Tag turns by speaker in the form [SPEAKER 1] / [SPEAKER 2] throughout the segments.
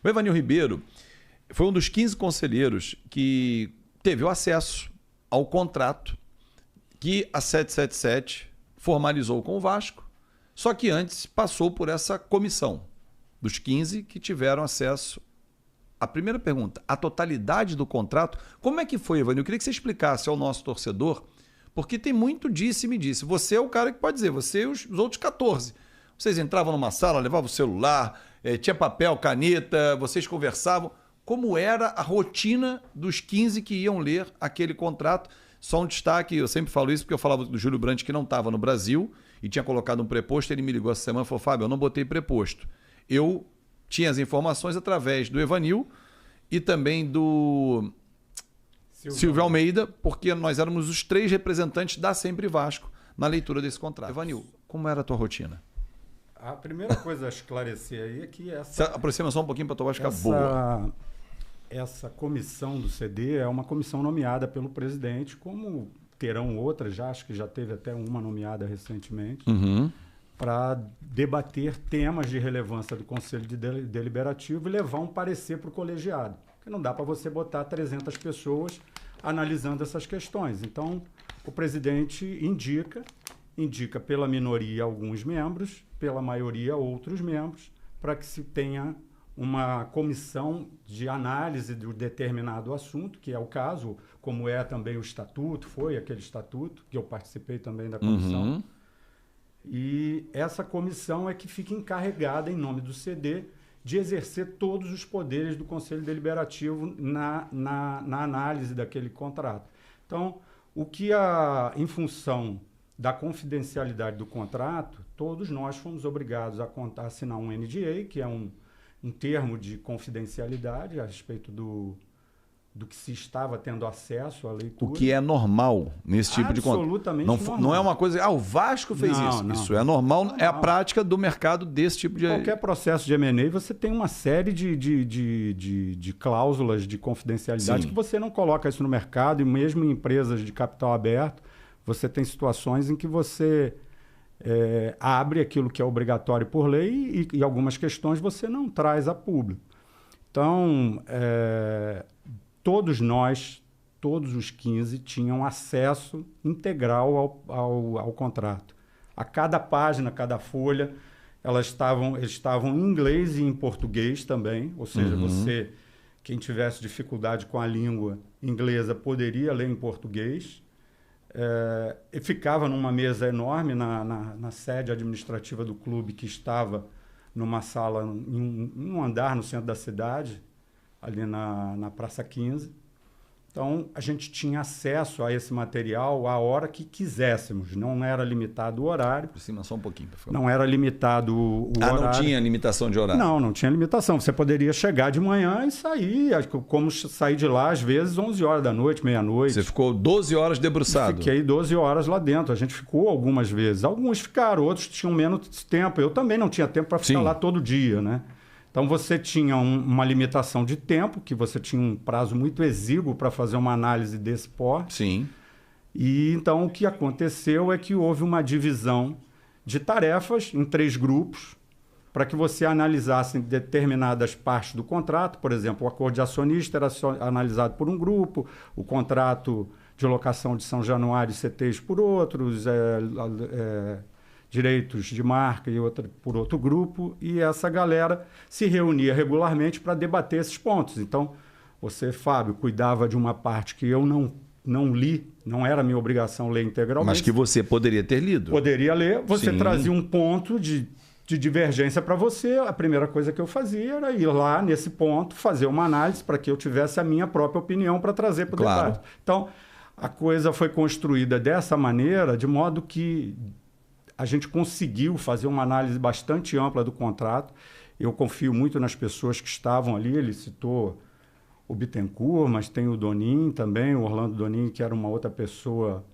[SPEAKER 1] O Evanil Ribeiro foi um dos 15 conselheiros que teve o acesso ao contrato que a 777 formalizou com o Vasco, só que antes passou por essa comissão dos 15 que tiveram acesso. A primeira pergunta, a totalidade do contrato, como é que foi, Evanil? Eu queria que você explicasse ao nosso torcedor, porque tem muito disse e me disse. Você é o cara que pode dizer, você e os outros 14. Vocês entravam numa sala, levavam o celular, tinha papel, caneta, vocês conversavam. Como era a rotina dos 15 que iam ler aquele contrato? Só um destaque, eu sempre falo isso porque eu falava do Júlio Brandt que não estava no Brasil e tinha colocado um preposto, ele me ligou essa semana e falou, Fábio, eu não botei preposto. Eu tinha as informações através do Evanil e também do Silvio Almeida, porque nós éramos os 3 representantes da Sempre Vasco na leitura desse contrato. Evanil, como era a tua rotina?
[SPEAKER 2] A primeira coisa a esclarecer aí é que
[SPEAKER 1] Você aproxima só um pouquinho para a tua voz ficar boa.
[SPEAKER 2] Essa comissão do CD é uma comissão nomeada pelo presidente, como terão outras, acho que já teve até uma nomeada recentemente, para debater temas de relevância do Conselho Deliberativo e levar um parecer para o colegiado. Porque não dá para você botar 300 pessoas analisando essas questões. Então, o presidente indica pela minoria alguns membros, pela maioria outros membros, para que se tenha uma comissão de análise de um determinado assunto, que é o caso, como é também o estatuto, foi aquele estatuto, que eu participei também da comissão. E essa comissão é que fica encarregada, em nome do CD, de exercer todos os poderes do Conselho Deliberativo na análise daquele contrato. Então, em função da confidencialidade do contrato, todos nós fomos obrigados a assinar um NDA, que é um termo de confidencialidade a respeito do que se estava tendo acesso à leitura.
[SPEAKER 1] O que é normal nesse tipo de contrato.
[SPEAKER 2] Absolutamente normal.
[SPEAKER 1] Não é uma coisa, o Vasco fez isso.
[SPEAKER 2] Não.
[SPEAKER 1] Isso é normal, é a prática do mercado desse tipo de...
[SPEAKER 2] Qualquer processo de M&A, você tem uma série de cláusulas de confidencialidade. Sim. Que você não coloca isso no mercado, e mesmo em empresas de capital aberto, você tem situações em que você abre aquilo que é obrigatório por lei e algumas questões você não traz a público. Então, todos os 15, tinham acesso integral ao contrato. A cada página, cada folha, eles estavam em inglês e em português também, ou seja, quem tivesse dificuldade com a língua inglesa poderia ler em português. E ficava numa mesa enorme na sede administrativa do clube, que estava numa sala, em um andar no centro da cidade, ali na Praça 15. Então, a gente tinha acesso a esse material a hora que quiséssemos. Não era limitado o horário.
[SPEAKER 1] Aproxima só um pouquinho, por favor.
[SPEAKER 2] Não era limitado o horário.
[SPEAKER 1] Não tinha limitação de horário?
[SPEAKER 2] Não tinha limitação. Você poderia chegar de manhã e sair, como sair de lá, às vezes, 11 horas da noite, meia-noite.
[SPEAKER 1] Você ficou 12 horas debruçado?
[SPEAKER 2] Fiquei 12 horas lá dentro. A gente ficou algumas vezes. Alguns ficaram, outros tinham menos tempo. Eu também não tinha tempo para ficar lá todo dia, né? Então, você tinha uma limitação de tempo, que você tinha um prazo muito exíguo para fazer uma análise desse porte.
[SPEAKER 1] Sim.
[SPEAKER 2] E, então, o que aconteceu é que houve uma divisão de tarefas em 3 grupos, para que você analisasse determinadas partes do contrato. Por exemplo, o acordo de acionista era analisado por um grupo, o contrato de locação de São Januário e CTs por outros, direitos de marca e por outro grupo, e essa galera se reunia regularmente para debater esses pontos. Então, você, Fábio, cuidava de uma parte que eu não li, não era minha obrigação ler integralmente.
[SPEAKER 1] Mas que você poderia ter lido.
[SPEAKER 2] Poderia ler, você trazia um ponto de divergência para você, a primeira coisa que eu fazia era ir lá nesse ponto, fazer uma análise para que eu tivesse a minha própria opinião para trazer para o debate. Então, a coisa foi construída dessa maneira, de modo que a gente conseguiu fazer uma análise bastante ampla do contrato. Eu confio muito nas pessoas que estavam ali. Ele citou o Bittencourt, mas tem o Donin também, o Orlando Donin, que era uma outra pessoa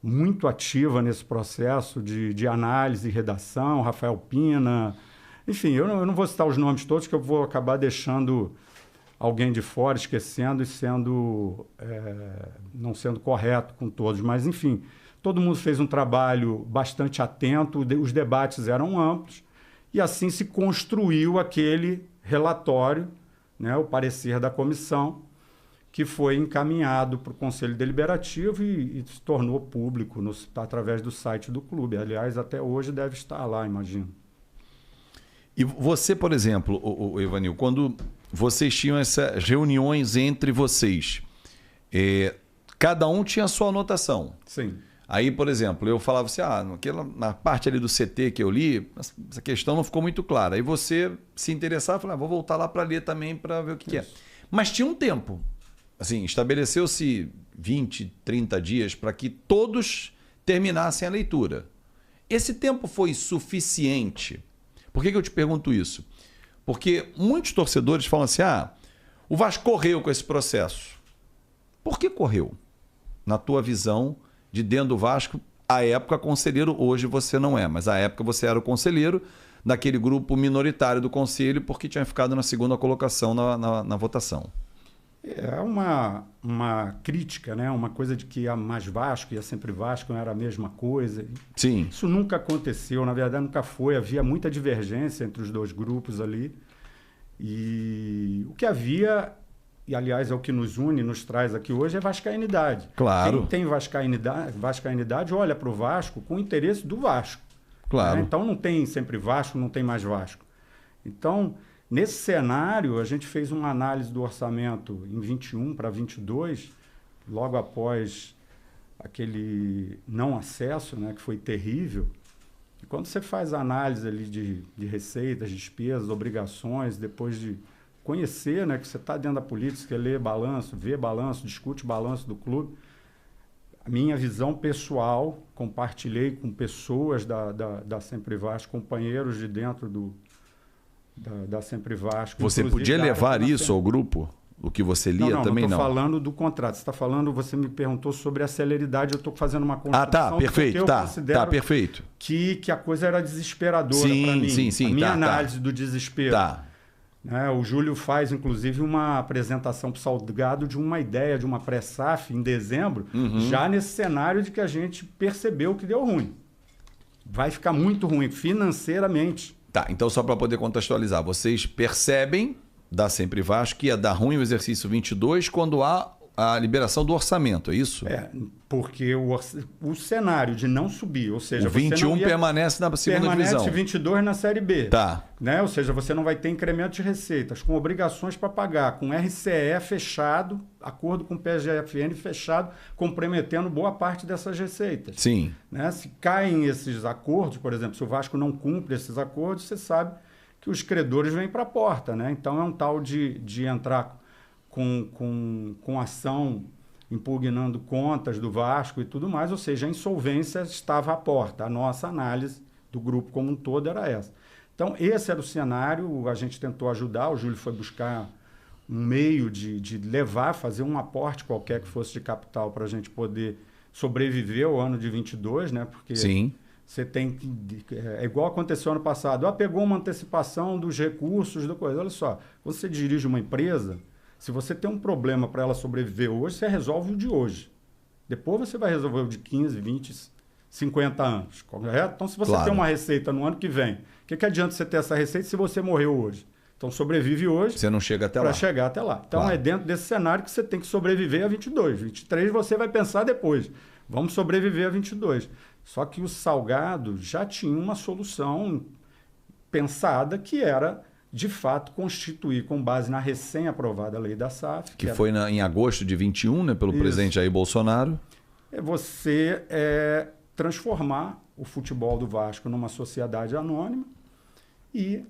[SPEAKER 2] muito ativa nesse processo de análise e redação, Rafael Pina. Enfim, eu não vou citar os nomes todos, que eu vou acabar deixando alguém de fora, esquecendo e não sendo correto com todos. Mas, enfim, todo mundo fez um trabalho bastante atento, os debates eram amplos, e assim se construiu aquele relatório né, o parecer da comissão, que foi encaminhado para o Conselho Deliberativo e se tornou público através do site do clube. Aliás, até hoje deve estar lá, imagino.
[SPEAKER 1] E você, por exemplo, o Evanil, quando vocês tinham essas reuniões entre vocês, cada um tinha a sua anotação.
[SPEAKER 2] Sim.
[SPEAKER 1] Aí, por exemplo, eu falava assim, na parte ali do CT que eu li, essa questão não ficou muito clara. Aí você se interessava e falava, vou voltar lá para ler também para ver o que é. Mas tinha um tempo. Assim, estabeleceu-se 20, 30 dias para que todos terminassem a leitura. Esse tempo foi suficiente? Por que eu te pergunto isso? Porque muitos torcedores falam assim, o Vasco correu com esse processo. Por que correu? Na tua visão, de dentro do Vasco, à época conselheiro, hoje você não é, mas à época você era o conselheiro daquele grupo minoritário do conselho porque tinha ficado na segunda colocação na votação.
[SPEAKER 2] É uma crítica, né? Uma coisa de que a Mais Vasco e a Sempre Vasco não era a mesma coisa.
[SPEAKER 1] Sim.
[SPEAKER 2] Isso nunca aconteceu, na verdade nunca foi. Havia muita divergência entre os dois grupos ali. E o que havia, e aliás é o que nos une, nos traz aqui hoje, é vascainidade.
[SPEAKER 1] Claro.
[SPEAKER 2] Quem tem vascainidade olha para o Vasco com o interesse do Vasco.
[SPEAKER 1] Claro.
[SPEAKER 2] Né? Então não tem Sempre Vasco, não tem Mais Vasco. Então, nesse cenário, a gente fez uma análise do orçamento em 21 para 22, logo após aquele não acesso, né, que foi terrível. E quando você faz a análise ali de receitas, despesas, obrigações, depois de conhecer, né, que você está dentro da política, você lê balanço, vê balanço, discute balanço do clube, a minha visão pessoal, compartilhei com pessoas da Sempre Vasco, companheiros de dentro da Sempre Vasco.
[SPEAKER 1] Você podia levar isso ao grupo? O que você lia também não?
[SPEAKER 2] Não, estou falando do contrato. Você está falando, você me perguntou sobre a celeridade, eu estou fazendo uma construção.
[SPEAKER 1] Tá, perfeito, tá, perfeito.
[SPEAKER 2] Que a coisa era desesperadora para mim.
[SPEAKER 1] Sim,
[SPEAKER 2] a minha análise do desespero.
[SPEAKER 1] Tá.
[SPEAKER 2] Né, o Júlio faz, inclusive, uma apresentação para o Salgado de uma ideia, de uma pré-SAF em dezembro, já nesse cenário de que a gente percebeu que deu ruim. Vai ficar muito ruim financeiramente.
[SPEAKER 1] Tá, então só para poder contextualizar, vocês percebem da Sempre Vasco que ia dar ruim o exercício 22 quando há a liberação do orçamento, é isso?
[SPEAKER 2] Porque o cenário de não subir, ou seja...
[SPEAKER 1] O 21 permanece na segunda divisão.
[SPEAKER 2] Permanece 22 na Série B.
[SPEAKER 1] Tá.
[SPEAKER 2] Né? Ou seja, você não vai ter incremento de receitas, com obrigações para pagar, com RCE fechado, acordo com o PGFN fechado, comprometendo boa parte dessas receitas.
[SPEAKER 1] Sim.
[SPEAKER 2] Né? Se caem esses acordos, por exemplo, se o Vasco não cumpre esses acordos, você sabe que os credores vêm para a porta. Né? Então é um tal de entrar com ação impugnando contas do Vasco e tudo mais, ou seja, a insolvência estava à porta. A nossa análise do grupo como um todo era essa. Então, esse era o cenário, a gente tentou ajudar, o Júlio foi buscar um meio de levar, fazer um aporte qualquer que fosse de capital para a gente poder sobreviver ao ano de 22, né? Porque
[SPEAKER 1] Sim.
[SPEAKER 2] Você tem que... É igual aconteceu ano passado. Pegou uma antecipação dos recursos, da coisa. Olha só, quando você dirige uma empresa... Se você tem um problema para ela sobreviver hoje, você resolve o de hoje. Depois você vai resolver o de 15, 20, 50 anos. Correto? Então, se você tem uma receita no ano que vem, o que adianta você ter essa receita se você morreu hoje? Então, sobrevive hoje.
[SPEAKER 1] Você não chega até lá.
[SPEAKER 2] Para chegar até lá. Então, é dentro desse cenário que você tem que sobreviver a 22. 23 você vai pensar depois. Vamos sobreviver a 22. Só que o Salgado já tinha uma solução pensada que era... de fato, constituir, com base na recém-aprovada lei da SAF...
[SPEAKER 1] Que foi em agosto de 21, né, pelo presidente Jair Bolsonaro.
[SPEAKER 2] É você transformar o futebol do Vasco numa sociedade anônima e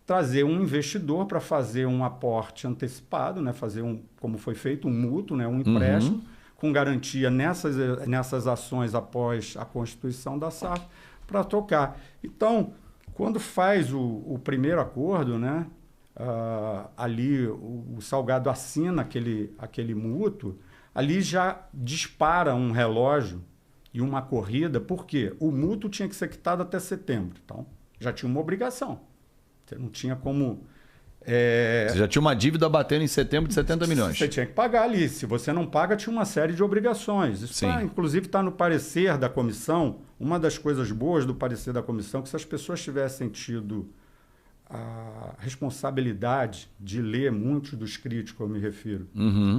[SPEAKER 2] trazer um investidor para fazer um aporte antecipado, né, fazer como foi feito, um mútuo, né, um empréstimo, com garantia nessas ações após a constituição da SAF, para tocar. Então... Quando faz o primeiro acordo, né, ali o Salgado assina aquele mútuo, ali já dispara um relógio e uma corrida, porque o mútuo tinha que ser quitado até setembro. Então, já tinha uma obrigação. Você não tinha como...
[SPEAKER 1] Você já tinha uma dívida batendo em setembro de 70 milhões.
[SPEAKER 2] Você tinha que pagar ali. Se você não paga, tinha uma série de obrigações. Isso inclusive está no parecer da comissão. Uma das coisas boas do parecer da comissão é que se as pessoas tivessem tido a responsabilidade de ler, muitos dos críticos eu me refiro,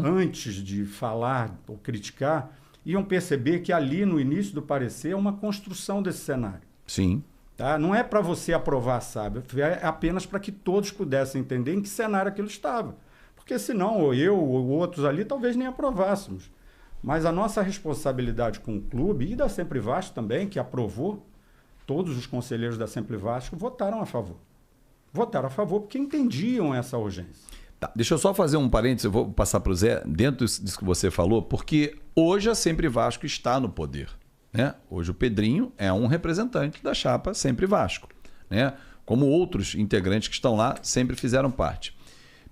[SPEAKER 2] antes de falar ou criticar, iam perceber que ali no início do parecer é uma construção desse cenário.
[SPEAKER 1] Sim.
[SPEAKER 2] Tá? Não é para você aprovar, sabe? É apenas para que todos pudessem entender em que cenário aquilo estava. Porque senão, ou eu ou outros ali, talvez nem aprovássemos. Mas a nossa responsabilidade com o clube e da Sempre Vasco também, que aprovou, todos os conselheiros da Sempre Vasco votaram a favor. Votaram a favor porque entendiam essa urgência.
[SPEAKER 1] Tá, deixa eu só fazer um parênteses, eu vou passar para o Zé, dentro disso que você falou, porque hoje a Sempre Vasco está no poder. Né? Hoje o Pedrinho é um representante da chapa Sempre Vasco. Né? Como outros integrantes que estão lá sempre fizeram parte.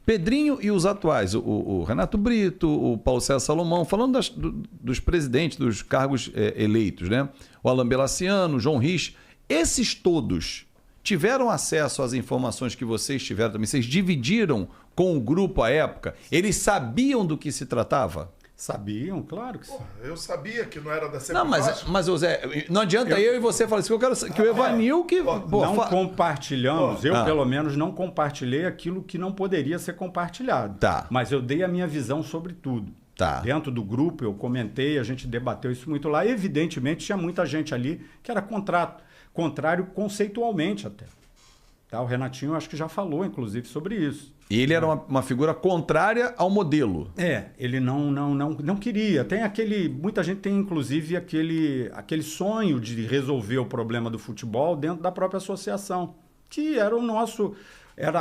[SPEAKER 1] Pedrinho e os atuais, o Renato Brito, o Paulo César Salomão, falando dos presidentes, dos cargos eleitos, né? O Alain Belaciano, o João Rich, esses todos tiveram acesso às informações que vocês tiveram também? Vocês dividiram com o grupo à época? Eles sabiam do que se tratava?
[SPEAKER 2] Sabiam, claro que sim.
[SPEAKER 3] Eu sabia que não era da Sempre
[SPEAKER 1] Não, mas Zé, não adianta eu e você falar assim, eu quero que o Evanil que...
[SPEAKER 2] Não compartilhamos, pelo menos não compartilhei aquilo que não poderia ser compartilhado.
[SPEAKER 1] Tá.
[SPEAKER 2] Mas eu dei a minha visão sobre tudo.
[SPEAKER 1] Tá.
[SPEAKER 2] Dentro do grupo eu comentei, a gente debateu isso muito lá. Evidentemente tinha muita gente ali que era contrário conceitualmente até. Tá? O Renatinho acho que já falou, inclusive, sobre isso.
[SPEAKER 1] E ele era uma figura contrária ao modelo.
[SPEAKER 2] Ele não queria. Tem muita gente tem, inclusive, aquele sonho de resolver o problema do futebol dentro da própria associação. Que era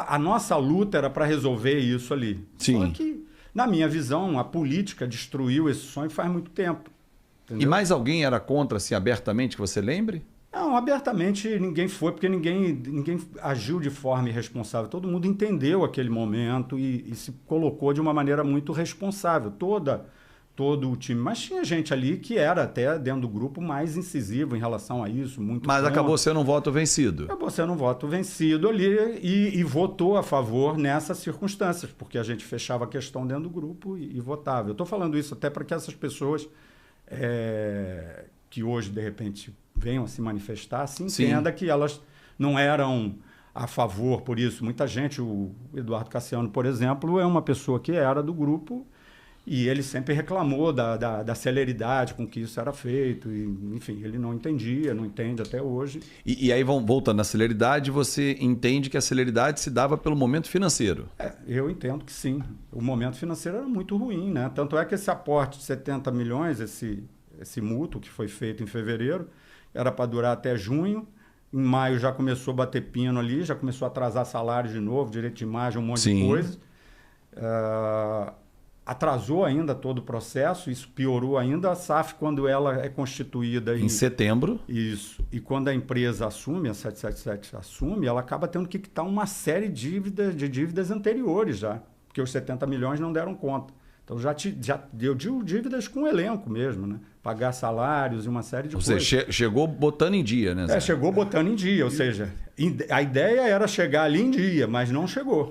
[SPEAKER 2] a nossa luta era para resolver isso ali.
[SPEAKER 1] Sim.
[SPEAKER 2] Só que, na minha visão, a política destruiu esse sonho faz muito tempo. Entendeu?
[SPEAKER 1] E mais alguém era contra, assim, abertamente, que você lembre?
[SPEAKER 2] Não, abertamente ninguém foi, porque ninguém agiu de forma irresponsável. Todo mundo entendeu aquele momento e se colocou de uma maneira muito responsável. Todo o time. Mas tinha gente ali que era até dentro do grupo mais incisivo em relação a isso.
[SPEAKER 1] Mas acabou sendo um voto vencido.
[SPEAKER 2] Acabou sendo um voto vencido ali e votou a favor nessas circunstâncias, porque a gente fechava a questão dentro do grupo e votava. Eu estou falando isso até para que essas pessoas que hoje, de repente, venham a se manifestar, se entenda que elas não eram a favor por isso. Muita gente, o Eduardo Cassiano, por exemplo, é uma pessoa que era do grupo e ele sempre reclamou da celeridade com que isso era feito. E, enfim, ele não entendia, não entende até hoje.
[SPEAKER 1] E aí, voltando na celeridade, você entende que a celeridade se dava pelo momento financeiro?
[SPEAKER 2] Eu entendo que sim. O momento financeiro era muito ruim, né? Tanto é que esse aporte de 70 milhões, esse mútuo que foi feito em fevereiro, era para durar até junho. Em maio já começou a bater pino ali, já começou a atrasar salário de novo, direito de imagem, um monte de coisa. Atrasou ainda todo o processo, isso piorou ainda. A SAF, quando ela é constituída...
[SPEAKER 1] Em setembro.
[SPEAKER 2] Isso. E quando a empresa assume, a 777 assume, ela acaba tendo que quitar uma série de dívidas anteriores já, porque os 70 milhões não deram conta. Então já deu dívidas com o elenco mesmo, né? Pagar salários e uma série de coisas.
[SPEAKER 1] Ou seja, chegou botando em dia, né, Zé?
[SPEAKER 2] Chegou botando em dia, ou seja, a ideia era chegar ali em dia, mas não chegou.